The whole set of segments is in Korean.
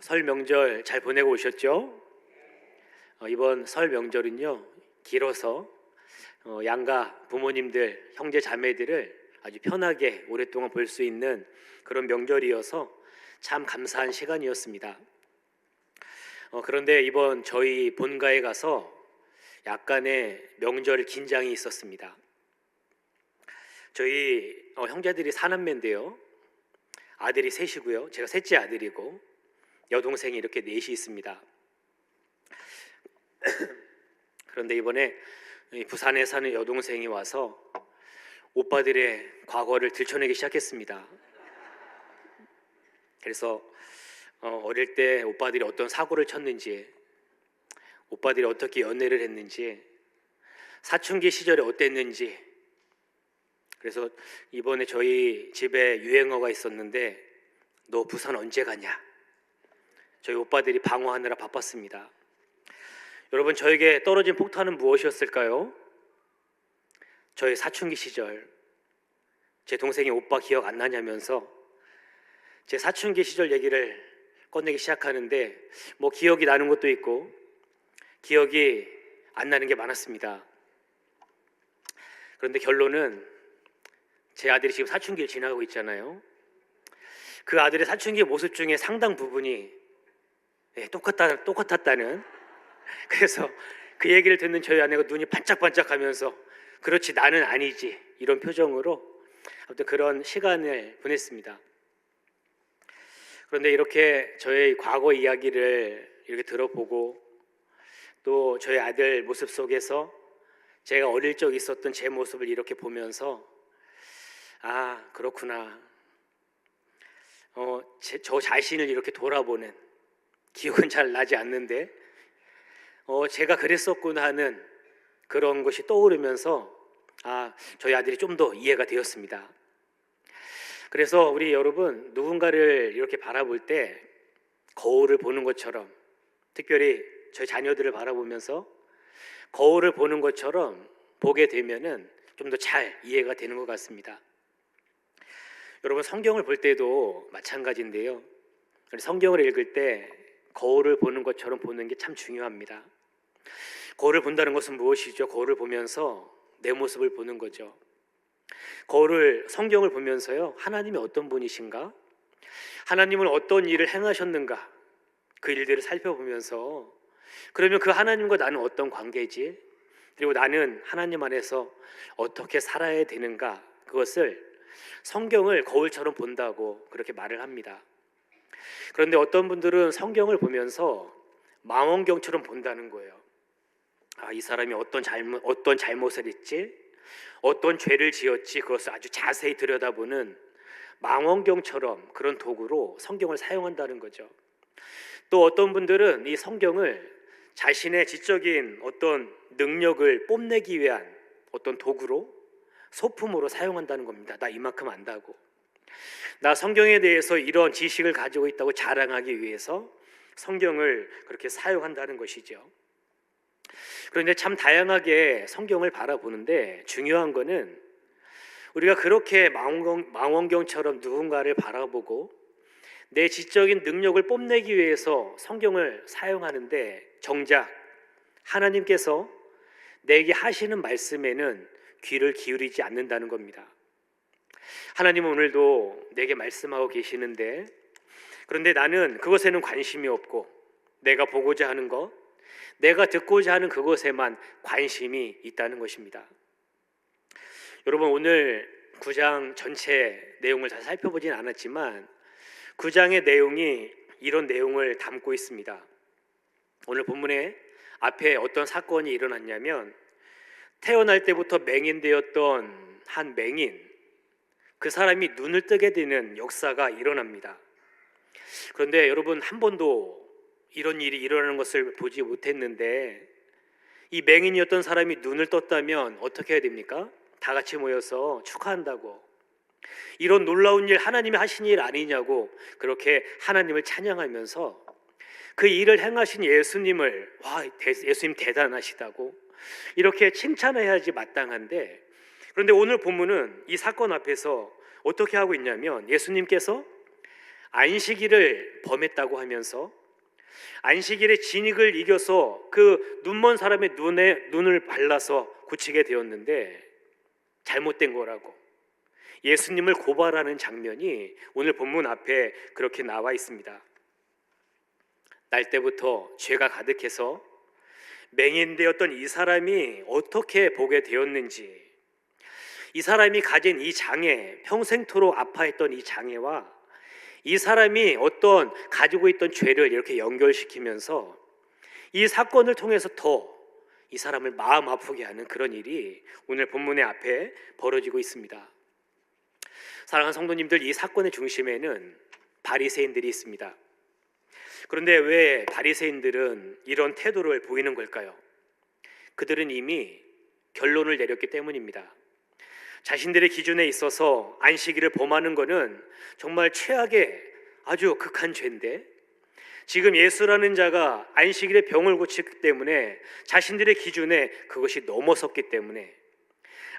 설 명절 잘 보내고 오셨죠? 이번 설 명절은요, 길어서 양가 부모님들, 형제 자매들을 아주 편하게 오랫동안 볼 수 있는 그런 명절이어서 참 감사한 시간이었습니다. 그런데 이번 저희 본가에 가서 약간의 명절 긴장이 있었습니다. 저희 형제들이 사남매인데요, 아들이 셋이고요, 제가 셋째 아들이고 여동생이 이렇게 넷이 있습니다. 그런데 이번에 부산에 사는 여동생이 와서 오빠들의 과거를 들춰내기 시작했습니다. 그래서 어릴 때 오빠들이 어떤 사고를 쳤는지, 오빠들이 어떻게 연애를 했는지, 사춘기 시절에 어땠는지. 그래서 이번에 저희 집에 유행어가 있었는데, 너 부산 언제 가냐? 저희 오빠들이 방어하느라 바빴습니다. 여러분, 저에게 떨어진 폭탄은 무엇이었을까요? 저의 사춘기 시절. 제 동생이 오빠 기억 안 나냐면서 제 사춘기 시절 얘기를 꺼내기 시작하는데, 뭐 기억이 나는 것도 있고 기억이 안 나는 게 많았습니다. 그런데 결론은 제 아들이 지금 사춘기를 지나고 있잖아요. 그 아들의 사춘기 모습 중에 상당 부분이 똑같았다는. 그래서 그 얘기를 듣는 저희 아내가 눈이 반짝반짝하면서 그렇지 나는 아니지, 이런 표정으로 아무튼 그런 시간을 보냈습니다. 그런데 이렇게 저의 과거 이야기를 이렇게 들어보고 또 저희 아들 모습 속에서 제가 어릴 적 있었던 제 모습을 이렇게 보면서 그렇구나, 저 자신을 이렇게 돌아보는, 기억은 잘 나지 않는데 제가 그랬었구나 하는 그런 것이 떠오르면서 저희 아들이 좀 더 이해가 되었습니다. 그래서 우리 여러분, 누군가를 이렇게 바라볼 때 거울을 보는 것처럼, 특별히 저희 자녀들을 바라보면서 거울을 보는 것처럼 보게 되면은 좀 더 잘 이해가 되는 것 같습니다. 여러분, 성경을 볼 때도 마찬가지인데요, 성경을 읽을 때 거울을 보는 것처럼 보는 게 참 중요합니다. 거울을 본다는 것은 무엇이죠? 거울을 보면서 내 모습을 보는 거죠. 성경을 보면서요, 하나님이 어떤 분이신가? 하나님은 어떤 일을 행하셨는가? 그 일들을 살펴보면서, 그러면 그 하나님과 나는 어떤 관계지? 그리고 나는 하나님 안에서 어떻게 살아야 되는가? 그것을 성경을 거울처럼 본다고 그렇게 말을 합니다. 그런데 어떤 분들은 성경을 보면서 망원경처럼 본다는 거예요. 이 사람이 어떤 잘못을 했지, 어떤 죄를 지었지, 그것을 아주 자세히 들여다보는 망원경처럼 그런 도구로 성경을 사용한다는 거죠. 또 어떤 분들은 이 성경을 자신의 지적인 어떤 능력을 뽐내기 위한 어떤 도구로, 소품으로 사용한다는 겁니다. 나 이만큼 안다고, 나 성경에 대해서 이런 지식을 가지고 있다고 자랑하기 위해서 성경을 그렇게 사용한다는 것이죠. 그런데 참 다양하게 성경을 바라보는데 중요한 거는, 우리가 그렇게 망원경처럼 누군가를 바라보고 내 지적인 능력을 뽐내기 위해서 성경을 사용하는데, 정작 하나님께서 내게 하시는 말씀에는 귀를 기울이지 않는다는 겁니다. 하나님은 오늘도 내게 말씀하고 계시는데, 그런데 나는 그것에는 관심이 없고 내가 보고자 하는 것, 내가 듣고자 하는 그것에만 관심이 있다는 것입니다. 여러분, 오늘 9장 전체 내용을 다 살펴보진 않았지만 9장의 내용이 이런 내용을 담고 있습니다. 오늘 본문에 앞에 어떤 사건이 일어났냐면, 태어날 때부터 맹인되었던 한 맹인, 그 사람이 눈을 뜨게 되는 역사가 일어납니다. 그런데 여러분, 한 번도 이런 일이 일어나는 것을 보지 못했는데, 이 맹인이었던 사람이 눈을 떴다면 어떻게 해야 됩니까? 다 같이 모여서 축하한다고, 이런 놀라운 일 하나님이 하신 일 아니냐고 그렇게 하나님을 찬양하면서 그 일을 행하신 예수님을 예수님 대단하시다고 이렇게 칭찬해야지 마땅한데, 그런데 오늘 본문은 이 사건 앞에서 어떻게 하고 있냐면, 예수님께서 안식일을 범했다고 하면서 안식일의 진익을 이겨서 그 눈먼 사람의 눈을 발라서 고치게 되었는데 잘못된 거라고 예수님을 고발하는 장면이 오늘 본문 앞에 그렇게 나와 있습니다. 날 때부터 죄가 가득해서 맹인되었던 이 사람이 어떻게 보게 되었는지, 이 사람이 가진 이 장애, 평생토록 아파했던 이 장애와 이 사람이 어떤 가지고 있던 죄를 이렇게 연결시키면서 이 사건을 통해서 더 이 사람을 마음 아프게 하는 그런 일이 오늘 본문의 앞에 벌어지고 있습니다. 사랑하는 성도님들, 이 사건의 중심에는 바리새인들이 있습니다. 그런데 왜 바리새인들은 이런 태도를 보이는 걸까요? 그들은 이미 결론을 내렸기 때문입니다. 자신들의 기준에 있어서 안식일을 범하는 것은 정말 최악의 아주 극한 죄인데, 지금 예수라는 자가 안식일에 병을 고치기 때문에 자신들의 기준에 그것이 넘어섰기 때문에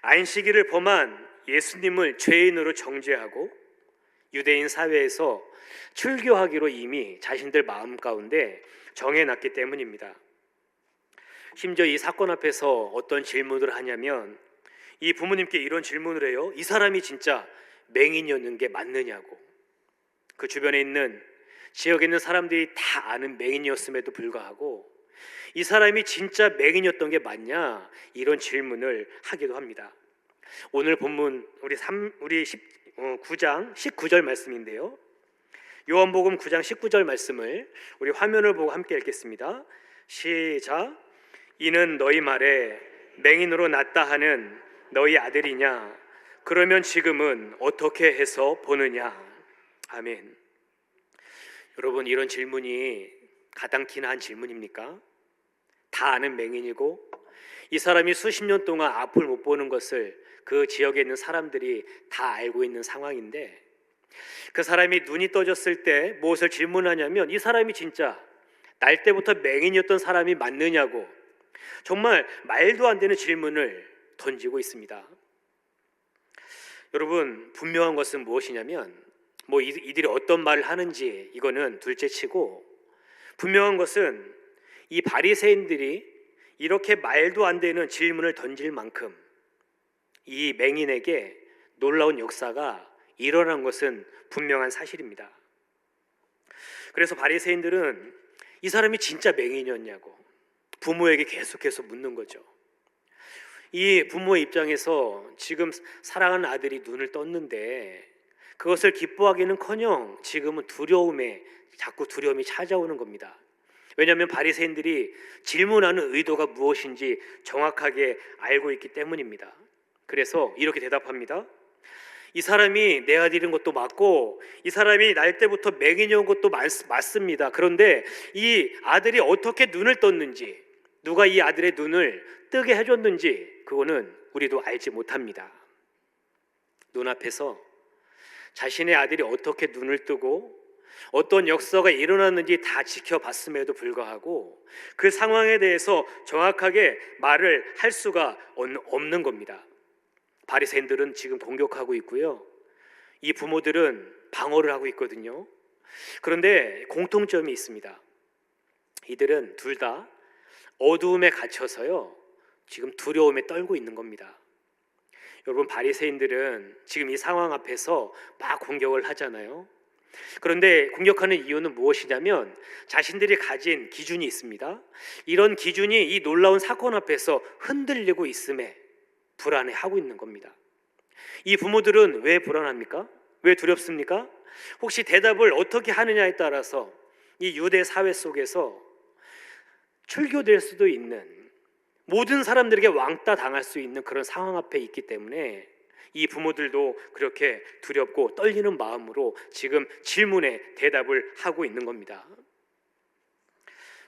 안식일을 범한 예수님을 죄인으로 정죄하고 유대인 사회에서 출교하기로 이미 자신들 마음 가운데 정해놨기 때문입니다. 심지어 이 사건 앞에서 어떤 질문을 하냐면 이 부모님께 이런 질문을 해요. 이 사람이 진짜 맹인이었는 게 맞느냐고. 그 주변에 있는 지역에 있는 사람들이 다 아는 맹인이었음에도 불구하고 이 사람이 진짜 맹인이었던 게 맞냐, 이런 질문을 하기도 합니다. 오늘 본문 우리 9장 19절 말씀인데요, 요한복음 9장 19절 말씀을 우리 화면을 보고 함께 읽겠습니다. 시작. 이는 너희 말에 맹인으로 났다 하는 너희 아들이냐? 그러면 지금은 어떻게 해서 보느냐? 아멘. 여러분, 이런 질문이 가당키나 한 질문입니까? 다 아는 맹인이고 이 사람이 수십 년 동안 앞을 못 보는 것을 그 지역에 있는 사람들이 다 알고 있는 상황인데, 그 사람이 눈이 떠졌을 때 무엇을 질문하냐면 이 사람이 진짜 날 때부터 맹인이었던 사람이 맞느냐고 정말 말도 안 되는 질문을 던지고 있습니다. 여러분, 분명한 것은 무엇이냐면 이들이 어떤 말을 하는지 이거는 둘째치고, 분명한 것은 이 바리새인들이 이렇게 말도 안 되는 질문을 던질 만큼 이 맹인에게 놀라운 역사가 일어난 것은 분명한 사실입니다. 그래서 바리새인들은 이 사람이 진짜 맹인이었냐고 부모에게 계속해서 묻는 거죠. 이 부모의 입장에서 지금 사랑하는 아들이 눈을 떴는데 그것을 기뻐하기는커녕 지금은 자꾸 두려움이 찾아오는 겁니다. 왜냐하면 바리새인들이 질문하는 의도가 무엇인지 정확하게 알고 있기 때문입니다. 그래서 이렇게 대답합니다. 이 사람이 내 아들인 것도 맞고 이 사람이 날 때부터 맹인이온 것도 맞습니다. 그런데 이 아들이 어떻게 눈을 떴는지, 누가 이 아들의 눈을 뜨게 해줬는지 그거는 우리도 알지 못합니다. 눈앞에서 자신의 아들이 어떻게 눈을 뜨고 어떤 역사가 일어났는지 다 지켜봤음에도 불구하고 그 상황에 대해서 정확하게 말을 할 수가 없는 겁니다. 바리새인들은 지금 공격하고 있고요, 이 부모들은 방어를 하고 있거든요. 그런데 공통점이 있습니다. 이들은 둘 다 어두움에 갇혀서요 지금 두려움에 떨고 있는 겁니다. 여러분, 바리새인들은 지금 이 상황 앞에서 막 공격을 하잖아요. 그런데 공격하는 이유는 무엇이냐면 자신들이 가진 기준이 있습니다. 이런 기준이 이 놀라운 사건 앞에서 흔들리고 있음에 불안해하고 있는 겁니다. 이 부모들은 왜 불안합니까? 왜 두렵습니까? 혹시 대답을 어떻게 하느냐에 따라서 이 유대 사회 속에서 출교될 수도 있는, 모든 사람들에게 왕따 당할 수 있는 그런 상황 앞에 있기 때문에 이 부모들도 그렇게 두렵고 떨리는 마음으로 지금 질문에 대답을 하고 있는 겁니다.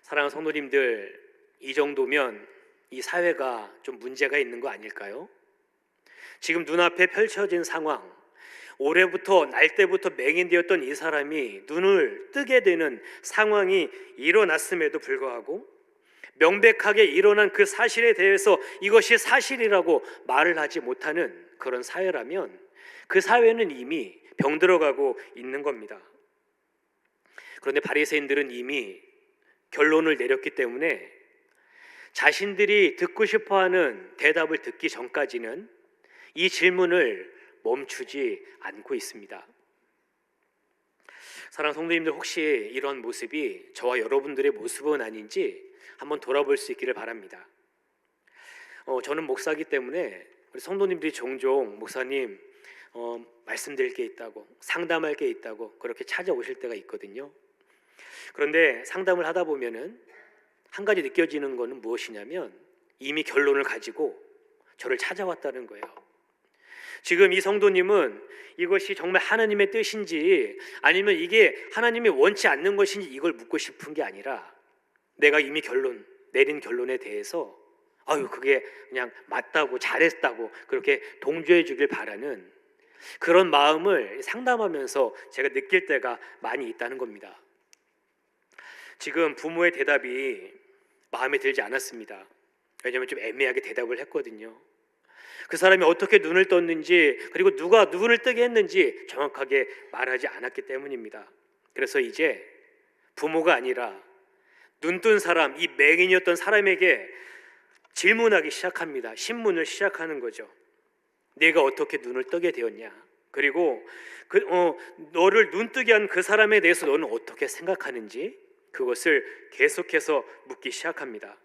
사랑하는 성도님들, 이 정도면 이 사회가 좀 문제가 있는 거 아닐까요? 지금 눈앞에 펼쳐진 상황, 올해부터 날 때부터 맹인되었던 이 사람이 눈을 뜨게 되는 상황이 일어났음에도 불구하고 명백하게 일어난 그 사실에 대해서 이것이 사실이라고 말을 하지 못하는 그런 사회라면 그 사회는 이미 병들어가고 있는 겁니다. 그런데 바리새인들은 이미 결론을 내렸기 때문에 자신들이 듣고 싶어하는 대답을 듣기 전까지는 이 질문을 멈추지 않고 있습니다. 사랑하는 성도님들, 혹시 이런 모습이 저와 여러분들의 모습은 아닌지 한번 돌아볼 수 있기를 바랍니다. 저는 목사이기 때문에 우리 성도님들이 종종 목사님 말씀드릴 게 있다고, 상담할 게 있다고 그렇게 찾아오실 때가 있거든요. 그런데 상담을 하다 보면은 한 가지 느껴지는 것은 무엇이냐면 이미 결론을 가지고 저를 찾아왔다는 거예요. 지금 이 성도님은 이것이 정말 하나님의 뜻인지 아니면 이게 하나님이 원치 않는 것인지 이걸 묻고 싶은 게 아니라 내가 이미 내린 결론에 대해서 그게 그냥 맞다고, 잘했다고 그렇게 동조해 주길 바라는 그런 마음을 상담하면서 제가 느낄 때가 많이 있다는 겁니다. 지금 부모의 대답이 마음에 들지 않았습니다. 왜냐하면 좀 애매하게 대답을 했거든요. 그 사람이 어떻게 눈을 떴는지, 그리고 누가 눈을 뜨게 했는지 정확하게 말하지 않았기 때문입니다. 그래서 이제 부모가 아니라 눈뜬 사람, 이 맹인이었던 사람에게 질문하기 시작합니다. 신문을 시작하는 거죠. 내가 어떻게 눈을 뜨게 되었냐? 그리고 너를 눈뜨게 한 그 사람에 대해서 너는 어떻게 생각하는지 그것을 계속해서 묻기 시작합니다.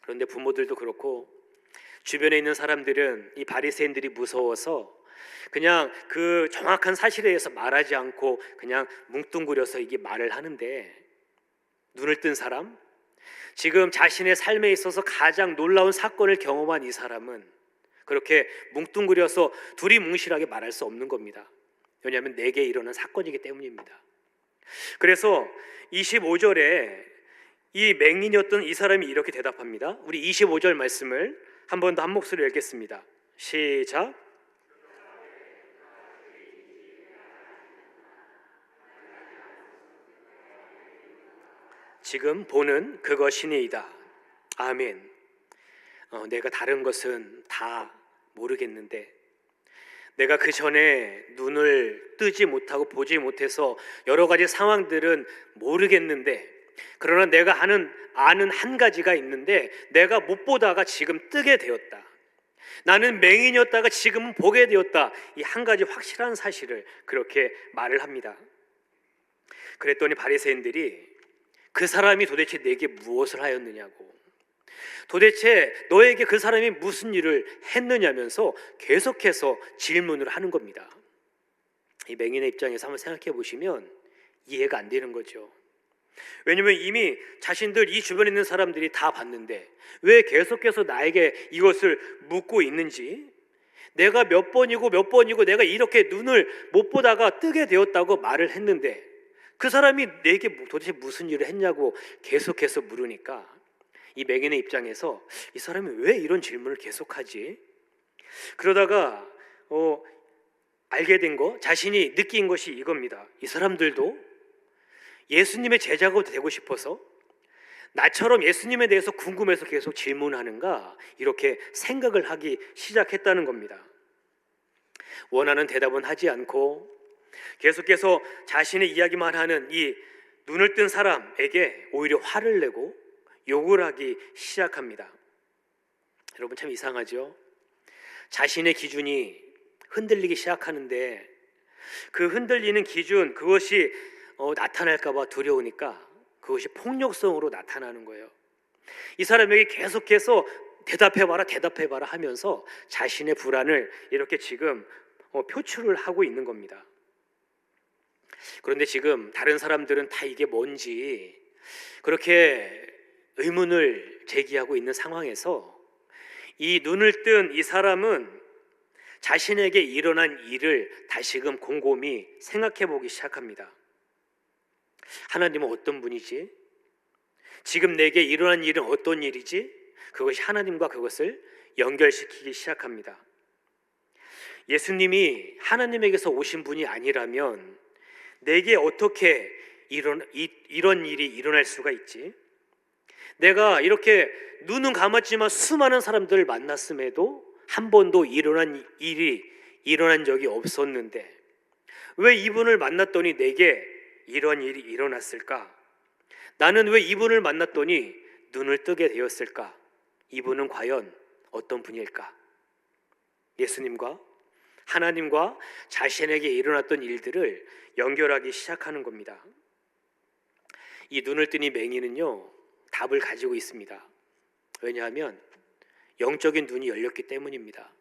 그런데 부모들도 그렇고 주변에 있는 사람들은 이 바리새인들이 무서워서 그냥 그 정확한 사실에 대해서 말하지 않고 그냥 뭉뚱그려서 이게 말을 하는데, 눈을 뜬 사람, 지금 자신의 삶에 있어서 가장 놀라운 사건을 경험한 이 사람은 그렇게 뭉뚱그려서 두리뭉실하게 말할 수 없는 겁니다. 왜냐하면 내게 일어난 사건이기 때문입니다. 그래서 25절에 이 맹인이었던 이 사람이 이렇게 대답합니다. 우리 25절 말씀을 한 번 더 한 목소리로 읽겠습니다. 시작. 지금 보는 그것이니이다. 아멘. 내가 다른 것은 다 모르겠는데, 내가 그 전에 눈을 뜨지 못하고 보지 못해서 여러 가지 상황들은 모르겠는데, 그러나 내가 아는 한 가지가 있는데 내가 못 보다가 지금 뜨게 되었다. 나는 맹인이었다가 지금은 보게 되었다. 이 한 가지 확실한 사실을 그렇게 말을 합니다. 그랬더니 바리새인들이 그 사람이 도대체 내게 무엇을 하였느냐고, 도대체 너에게 그 사람이 무슨 일을 했느냐면서 계속해서 질문을 하는 겁니다. 이 맹인의 입장에서 한번 생각해 보시면 이해가 안 되는 거죠. 왜냐하면 이미 자신들 이 주변에 있는 사람들이 다 봤는데 왜 계속해서 나에게 이것을 묻고 있는지, 내가 몇 번이고 내가 이렇게 눈을 못 보다가 뜨게 되었다고 말을 했는데 그 사람이 내게 도대체 무슨 일을 했냐고 계속해서 물으니까 이 맹인의 입장에서 이 사람이 왜 이런 질문을 계속하지? 그러다가 알게 된 거, 자신이 느낀 것이 이겁니다. 이 사람들도 예수님의 제자가 되고 싶어서 나처럼 예수님에 대해서 궁금해서 계속 질문하는가, 이렇게 생각을 하기 시작했다는 겁니다. 원하는 대답은 하지 않고 계속해서 자신의 이야기만 하는 이 눈을 뜬 사람에게 오히려 화를 내고 욕을 하기 시작합니다. 여러분, 참 이상하죠? 자신의 기준이 흔들리기 시작하는데 그 흔들리는 기준, 그것이 나타날까 봐 두려우니까 그것이 폭력성으로 나타나는 거예요. 이 사람에게 계속해서 대답해봐라 하면서 자신의 불안을 이렇게 지금 표출을 하고 있는 겁니다. 그런데 지금 다른 사람들은 다 이게 뭔지 그렇게 의문을 제기하고 있는 상황에서 이 눈을 뜬 이 사람은 자신에게 일어난 일을 다시금 곰곰이 생각해 보기 시작합니다. 하나님은 어떤 분이지? 지금 내게 일어난 일은 어떤 일이지? 그것이 하나님과 그것을 연결시키기 시작합니다. 예수님이 하나님에게서 오신 분이 아니라면 내게 어떻게 이런 일이 일어날 수가 있지? 내가 이렇게 눈은 감았지만 수많은 사람들을 만났음에도 한 번도 일어난 적이 없었는데 왜 이분을 만났더니 내게 이런 일이 일어났을까? 나는 왜 이분을 만났더니 눈을 뜨게 되었을까? 이분은 과연 어떤 분일까? 예수님과 하나님과 자신에게 일어났던 일들을 연결하기 시작하는 겁니다. 이 눈을 뜬 이 맹인은요, 답을 가지고 있습니다. 왜냐하면 영적인 눈이 열렸기 때문입니다.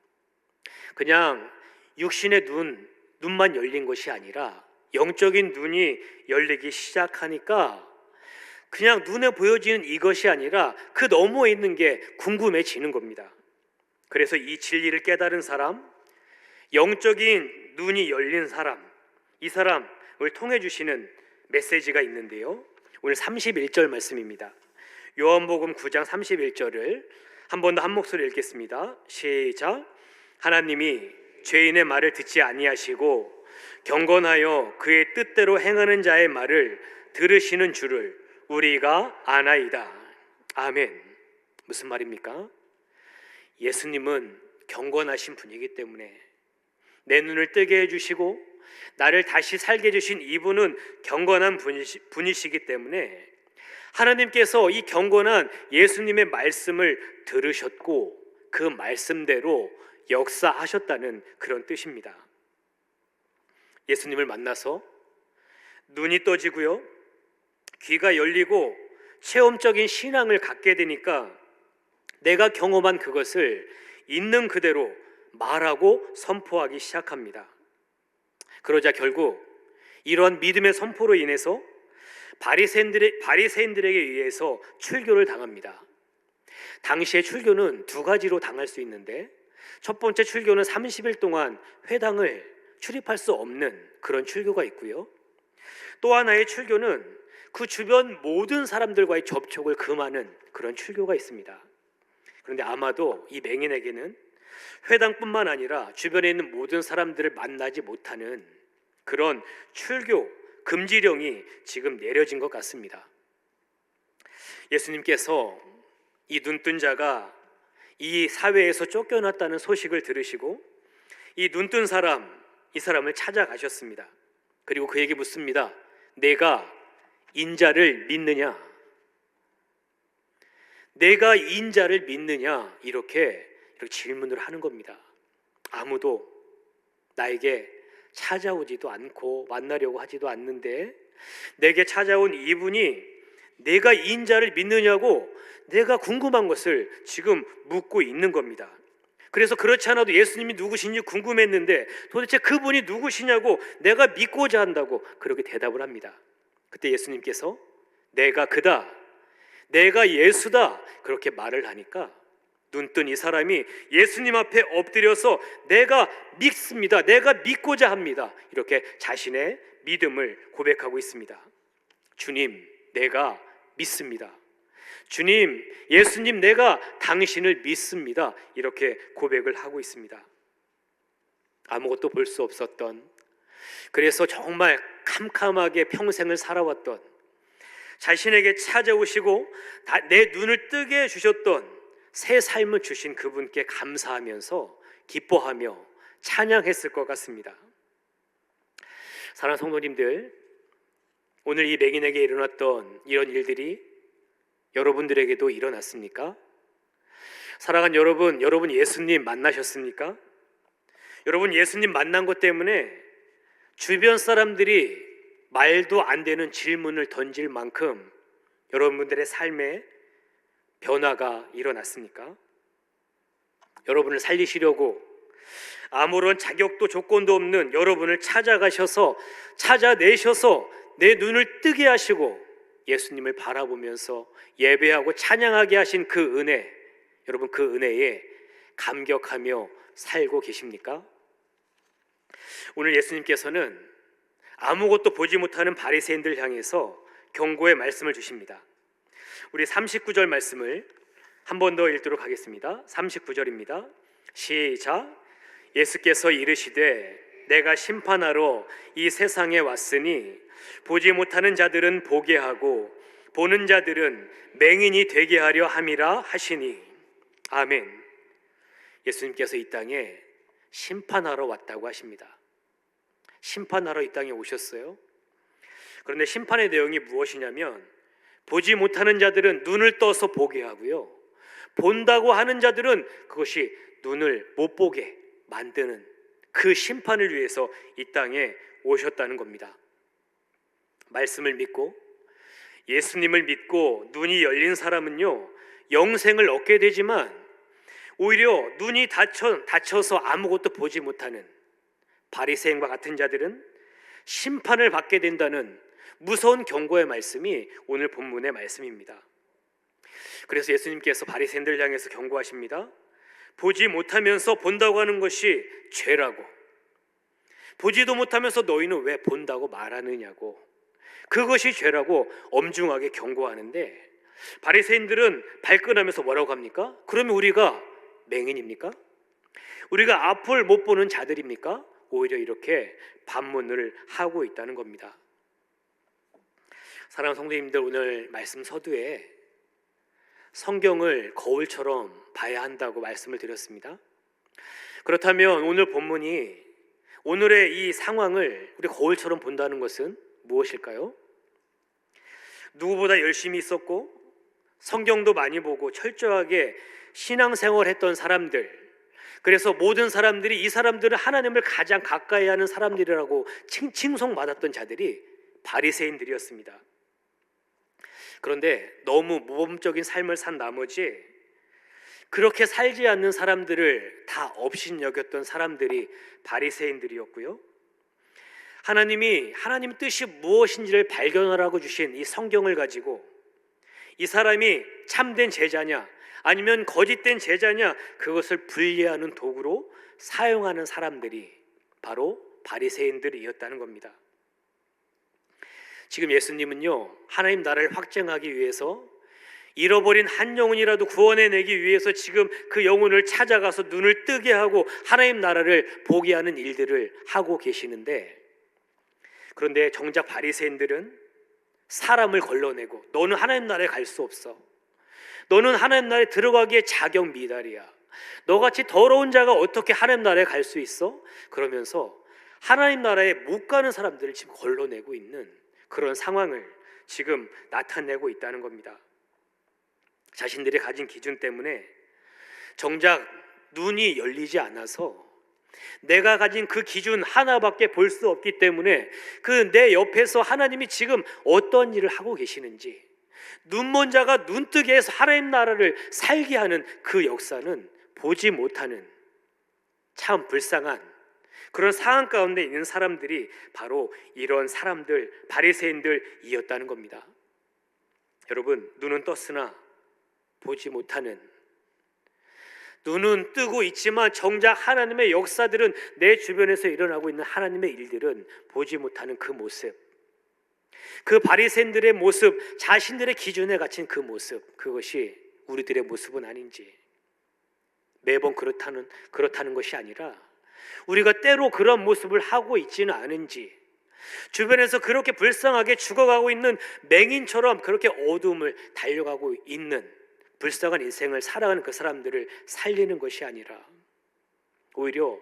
그냥 육신의 눈만 열린 것이 아니라 영적인 눈이 열리기 시작하니까 그냥 눈에 보여지는 이것이 아니라 그 너머에 있는 게 궁금해지는 겁니다. 그래서 이 진리를 깨달은 사람, 영적인 눈이 열린 사람, 이 사람을 통해 주시는 메시지가 있는데요, 오늘 31절 말씀입니다. 요한복음 9장 31절을 한 번 더 한 목소리 읽겠습니다. 시작. 하나님이 죄인의 말을 듣지 아니하시고 경건하여 그의 뜻대로 행하는 자의 말을 들으시는 줄을 우리가 아나이다. 아멘. 무슨 말입니까? 예수님은 경건하신 분이기 때문에 내 눈을 뜨게 해주시고 나를 다시 살게 해주신 이분은 경건한 분이시기 때문에 하나님께서 이 경건한 예수님의 말씀을 들으셨고 그 말씀대로 역사하셨다는 그런 뜻입니다. 예수님을 만나서 눈이 떠지고요, 귀가 열리고 체험적인 신앙을 갖게 되니까 내가 경험한 그것을 있는 그대로 말하고 선포하기 시작합니다. 그러자 결국 이러한 믿음의 선포로 인해서 바리새인들에게 의해서 출교를 당합니다. 당시의 출교는 두 가지로 당할 수 있는데, 첫 번째 출교는 30일 동안 회당을 출입할 수 없는 그런 출교가 있고요, 또 하나의 출교는 그 주변 모든 사람들과의 접촉을 금하는 그런 출교가 있습니다. 그런데 아마도 이 맹인에게는 회당뿐만 아니라 주변에 있는 모든 사람들을 만나지 못하는 그런 출교 금지령이 지금 내려진 것 같습니다. 예수님께서 이 눈뜬 자가 이 사회에서 쫓겨났다는 소식을 들으시고 이 눈뜬 사람, 이 사람을 찾아가셨습니다. 그리고 그에게 묻습니다. 내가 인자를 믿느냐? 내가 인자를 믿느냐? 이렇게 질문을 하는 겁니다. 아무도 나에게 찾아오지도 않고 만나려고 하지도 않는데 내게 찾아온 이분이 내가 인자를 믿느냐고 내가 궁금한 것을 지금 묻고 있는 겁니다. 그래서 그렇지 않아도 예수님이 누구신지 궁금했는데 도대체 그분이 누구시냐고 내가 믿고자 한다고 그렇게 대답을 합니다. 그때 예수님께서 내가 그다, 내가 예수다 그렇게 말을 하니까 눈뜬 이 사람이 예수님 앞에 엎드려서 내가 믿습니다, 내가 믿고자 합니다 이렇게 자신의 믿음을 고백하고 있습니다. 주님, 내가 믿습니다. 주님, 예수님, 내가 당신을 믿습니다 이렇게 고백을 하고 있습니다. 아무것도 볼 수 없었던, 그래서 정말 캄캄하게 평생을 살아왔던, 자신에게 찾아오시고 내 눈을 뜨게 해주셨던 새 삶을 주신 그분께 감사하면서 기뻐하며 찬양했을 것 같습니다. 사랑하는 성도님들, 오늘 이 맹인에게 일어났던 이런 일들이 여러분들에게도 일어났습니까? 사랑하는 여러분, 여러분 예수님 만나셨습니까? 여러분 예수님 만난 것 때문에 주변 사람들이 말도 안 되는 질문을 던질 만큼 여러분들의 삶에 변화가 일어났습니까? 여러분을 살리시려고 아무런 자격도 조건도 없는 여러분을 찾아내셔서 내 눈을 뜨게 하시고 예수님을 바라보면서 예배하고 찬양하게 하신 그 은혜, 여러분 그 은혜에 감격하며 살고 계십니까? 오늘 예수님께서는 아무것도 보지 못하는 바리새인들 향해서 경고의 말씀을 주십니다. 우리 39절 말씀을 한 번 더 읽도록 하겠습니다. 39절입니다. 시작. 예수께서 이르시되 내가 심판하러 이 세상에 왔으니 보지 못하는 자들은 보게 하고 보는 자들은 맹인이 되게 하려 함이라 하시니. 아멘. 예수님께서 이 땅에 심판하러 왔다고 하십니다. 심판하러 이 땅에 오셨어요. 그런데 심판의 내용이 무엇이냐면 보지 못하는 자들은 눈을 떠서 보게 하고요, 본다고 하는 자들은 그것이 눈을 못 보게 만드는 그 심판을 위해서 이 땅에 오셨다는 겁니다. 말씀을 믿고 예수님을 믿고 눈이 열린 사람은요, 영생을 얻게 되지만 오히려 눈이 닫혀서 아무것도 보지 못하는 바리새인과 같은 자들은 심판을 받게 된다는 무서운 경고의 말씀이 오늘 본문의 말씀입니다. 그래서 예수님께서 바리새인들을 향해서 경고하십니다. 보지 못하면서 본다고 하는 것이 죄라고, 보지도 못하면서 너희는 왜 본다고 말하느냐고, 그것이 죄라고 엄중하게 경고하는데, 바리새인들은 발끈하면서 뭐라고 합니까? 그러면 우리가 맹인입니까? 우리가 앞을 못 보는 자들입니까? 오히려 이렇게 반문을 하고 있다는 겁니다. 사랑하는 성도님들, 오늘 말씀 서두에 성경을 거울처럼 봐야 한다고 말씀을 드렸습니다. 그렇다면 오늘 본문이 오늘의 이 상황을 우리 거울처럼 본다는 것은 무엇일까요? 누구보다 열심히 있었고 성경도 많이 보고 철저하게 신앙생활 했던 사람들, 그래서 모든 사람들이 이 사람들은 하나님을 가장 가까이 하는 사람들이라고 칭송받았던 자들이 바리새인들이었습니다. 그런데 너무 모범적인 삶을 산 나머지 그렇게 살지 않는 사람들을 다 업신여겼던 사람들이 바리새인들이었고요, 하나님 뜻이 무엇인지를 발견하라고 주신 이 성경을 가지고 이 사람이 참된 제자냐 아니면 거짓된 제자냐, 그것을 분리하는 도구로 사용하는 사람들이 바로 바리새인들이었다는 겁니다. 지금 예수님은요, 하나님 나라를 확증하기 위해서 잃어버린 한 영혼이라도 구원해내기 위해서 지금 그 영혼을 찾아가서 눈을 뜨게 하고 하나님 나라를 보게 하는 일들을 하고 계시는데, 그런데 정작 바리새인들은 사람을 걸러내고 너는 하나님 나라에 갈 수 없어, 너는 하나님 나라에 들어가기에 자격 미달이야, 너같이 더러운 자가 어떻게 하나님 나라에 갈 수 있어? 그러면서 하나님 나라에 못 가는 사람들을 지금 걸러내고 있는 그런 상황을 지금 나타내고 있다는 겁니다. 자신들이 가진 기준 때문에 정작 눈이 열리지 않아서 내가 가진 그 기준 하나밖에 볼 수 없기 때문에 그 내 옆에서 하나님이 지금 어떤 일을 하고 계시는지, 눈먼 자가 눈뜨게 해서 하나님 나라를 살게 하는 그 역사는 보지 못하는 참 불쌍한 그런 상황 가운데 있는 사람들이 바로 이런 사람들, 바리새인들이었다는 겁니다. 여러분, 눈은 떴으나 보지 못하는, 눈은 뜨고 있지만 정작 하나님의 역사들은 내 주변에서 일어나고 있는 하나님의 일들은 보지 못하는 그 모습, 그 바리새인들의 모습, 자신들의 기준에 갇힌 그 모습, 그것이 우리들의 모습은 아닌지, 매번 그렇다는 것이 아니라 우리가 때로 그런 모습을 하고 있지는 않은지, 주변에서 그렇게 불쌍하게 죽어가고 있는 맹인처럼 그렇게 어둠을 달려가고 있는 불쌍한 인생을 살아가는 그 사람들을 살리는 것이 아니라 오히려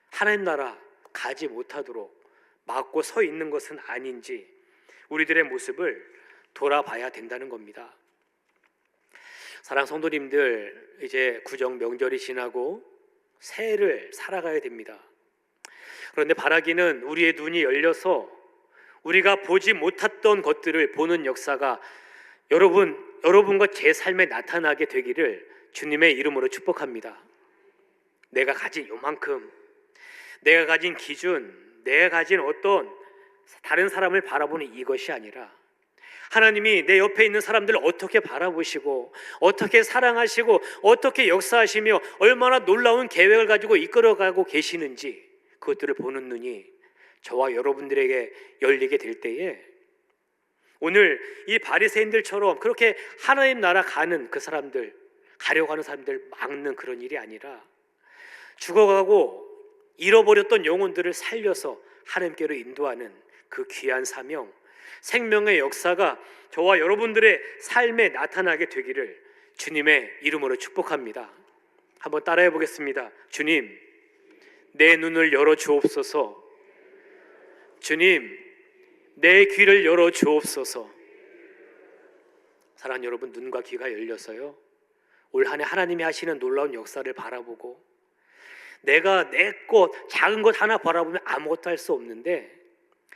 하나님 나라 가지 못하도록 막고 서 있는 것은 아닌지 우리들의 모습을 돌아봐야 된다는 겁니다. 사랑하는 성도님들, 이제 구정 명절이 지나고 새해를 살아가야 됩니다. 그런데 바라기는 우리의 눈이 열려서 우리가 보지 못했던 것들을 보는 역사가 여러분과 제 삶에 나타나게 되기를 주님의 이름으로 축복합니다. 내가 가진 요만큼, 내가 가진 기준, 내가 가진 어떤 다른 사람을 바라보는 이것이 아니라 하나님이 내 옆에 있는 사람들을 어떻게 바라보시고 어떻게 사랑하시고 어떻게 역사하시며 얼마나 놀라운 계획을 가지고 이끌어가고 계시는지 그것들을 보는 눈이 저와 여러분들에게 열리게 될 때에 오늘 이 바리새인들처럼 그렇게 하나님 나라 가는 그 사람들, 가려고 하는 사람들 막는 그런 일이 아니라 죽어가고 잃어버렸던 영혼들을 살려서 하나님께로 인도하는 그 귀한 사명, 생명의 역사가 저와 여러분들의 삶에 나타나게 되기를 주님의 이름으로 축복합니다. 한번 따라해 보겠습니다. 주님, 내 눈을 열어 주옵소서. 주님, 내 귀를 열어 주옵소서. 사랑하는 여러분, 눈과 귀가 열려서요, 올 한 해 하나님이 하시는 놀라운 역사를 바라보고, 내가 내 것, 작은 것 하나 바라보면 아무것도 할 수 없는데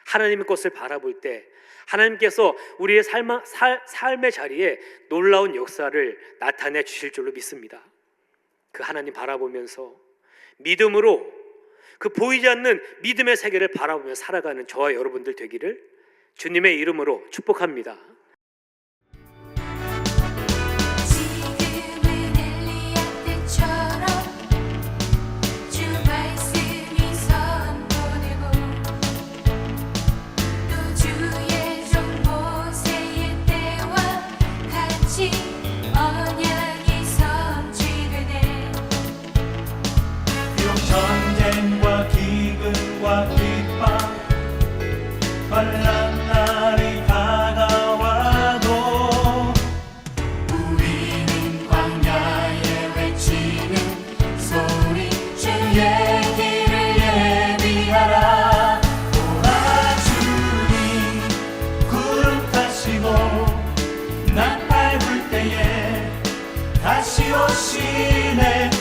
하나님의 것을 바라볼 때 하나님께서 우리의 삶의 자리에 놀라운 역사를 나타내 주실 줄로 믿습니다. 그 하나님 바라보면서 믿음으로, 그 보이지 않는 믿음의 세계를 바라보며 살아가는 저와 여러분들 되기를 주님의 이름으로 축복합니다. 전쟁과 기근과 핍박 환난 날이 다가와도 우리는 광야에 외치는 소리 주의 길을 예비하라. 도와주니 구름 타시고 나팔 불 때에 다시 오시네.